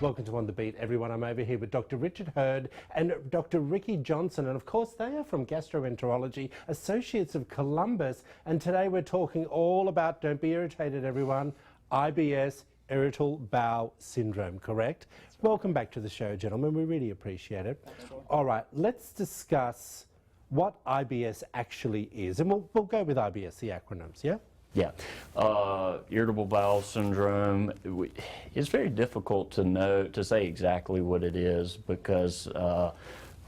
Welcome to On the Beat, everyone. I'm over here with Dr. Richard Hurd and Dr. Ricky Johnston, and of course they are from Gastroenterology, Associates of Columbus, and today we're talking all about, don't be irritated everyone, IBS, irritable bowel syndrome, correct? Right. Welcome back to the show, gentlemen. We really appreciate it. All right, let's discuss what IBS actually is, and we'll go with IBS, the acronyms, yeah? Yeah, irritable bowel syndrome, it's very difficult to say exactly what it is because a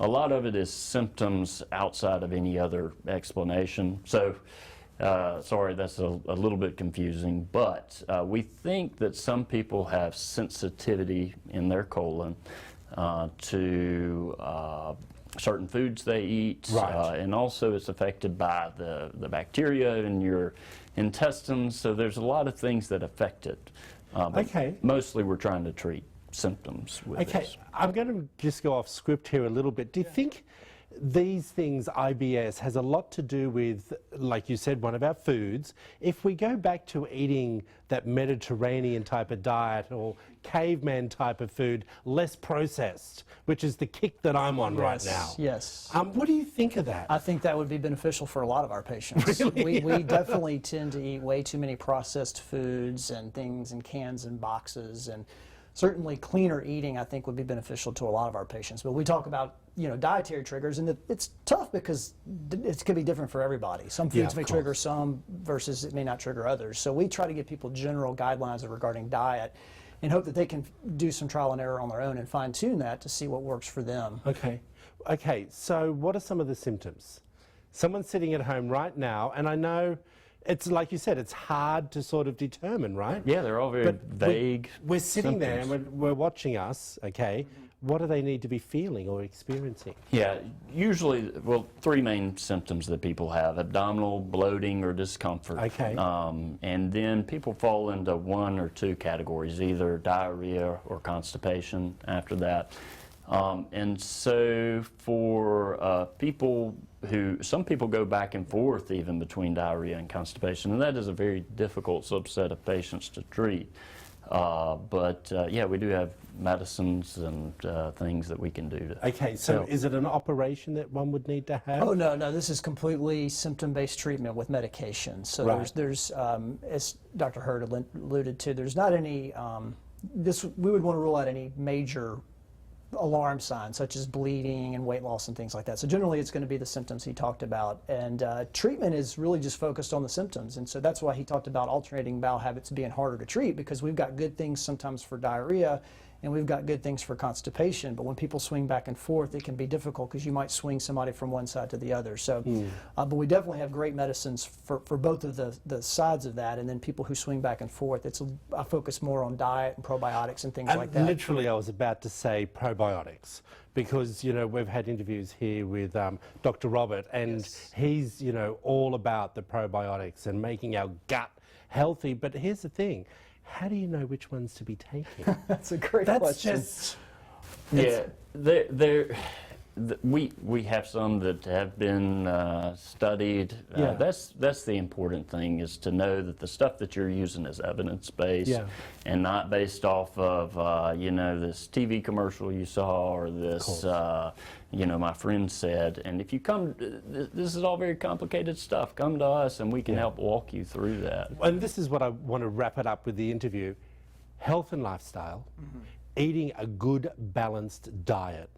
lot of it is symptoms outside of any other explanation. So, sorry, that's a little bit confusing, but we think that some people have sensitivity in their colon to certain foods they eat, right. And also it's affected by the bacteria in your intestines, so there's a lot of things that affect it. Okay. Mostly we're trying to treat symptoms with this. I'm going to just go off script here a little bit. Do you think these things, IBS, has a lot to do with, like you said, one of our foods? If we go back to eating that Mediterranean type of diet or caveman type of food, less processed, which is the kick that I'm on right now. Yes. What do you think of that? I think that would be beneficial for a lot of our patients. Really? We definitely tend to eat way too many processed foods and things in cans and boxes, and certainly cleaner eating I think would be beneficial to a lot of our patients. But we talk about, you know, dietary triggers, and it's tough because it could be different for everybody. Some foods may trigger some versus it may not trigger others. So we try to give people general guidelines regarding diet and hope that they can do some trial and error on their own and fine tune that to see what works for them. Okay, so what are some of the symptoms? Someone's sitting at home right now, and I know it's like you said, it's hard to sort of determine, right? Yeah, they're all very vague. We're sitting symptoms. there and we're watching us, okay? What do they need to be feeling or experiencing? Yeah, usually, well, three main symptoms that people have: abdominal, bloating, or discomfort. Okay. And then people fall into one or two categories, either diarrhea or constipation after that. And so for people some people go back and forth even between diarrhea and constipation, and that is a very difficult subset of patients to treat. Yeah, we do have medicines and things that we can do to Okay, so help. is it an operation that one would need to have? Oh, no, this is completely symptom-based treatment with medication. So right. there's as Dr. Hurd alluded to, there's not any, we would want to rule out any major alarm signs such as bleeding and weight loss and things like that. So generally it's going to be the symptoms he talked about, and treatment is really just focused on the symptoms, and so that's why he talked about alternating bowel habits being harder to treat, because we've got good things sometimes for diarrhea and we've got good things for constipation, but when people swing back and forth it can be difficult because you might swing somebody from one side to the other. So but we definitely have great medicines for both of the sides of that, and then people who swing back and forth, I focus more on diet and probiotics and things like that. Literally I was about to say probiotics, because, you know, we've had interviews here with Dr. Robert, and he's, you know, all about the probiotics and making our gut healthy. But here's the thing, how do you know which ones to be taking? That's a great question. Yeah, we have some that have been studied. That's the important thing, is to know that the stuff that you're using is evidence-based and not based off of you know, this TV commercial you saw or this you know, my friend said. And if you come, this is all very complicated stuff. Come to us and we can help walk you through that. And this is what I want to wrap it up with the interview: health and lifestyle, eating a good balanced diet.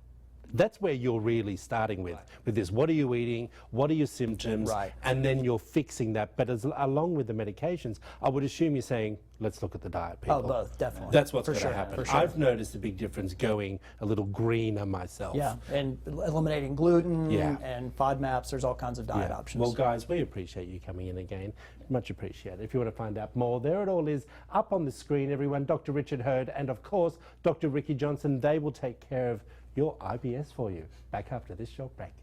That's where you're really starting with this. What are you eating? What are your symptoms? Right. And then you're fixing that. But along with the medications, I would assume you're saying, let's look at the diet, people. Oh, both, definitely. That's what's going to happen. For sure. I've noticed a big difference going a little greener myself. Yeah, and eliminating gluten and FODMAPs. There's all kinds of diet options. Well, guys, we appreciate you coming in again. Much appreciated. If you want to find out more, there it all is up on the screen, everyone. Dr. Richard Hurd and, of course, Dr. Ricky Johnston. They will take care of your IBS for you. Back after this short break.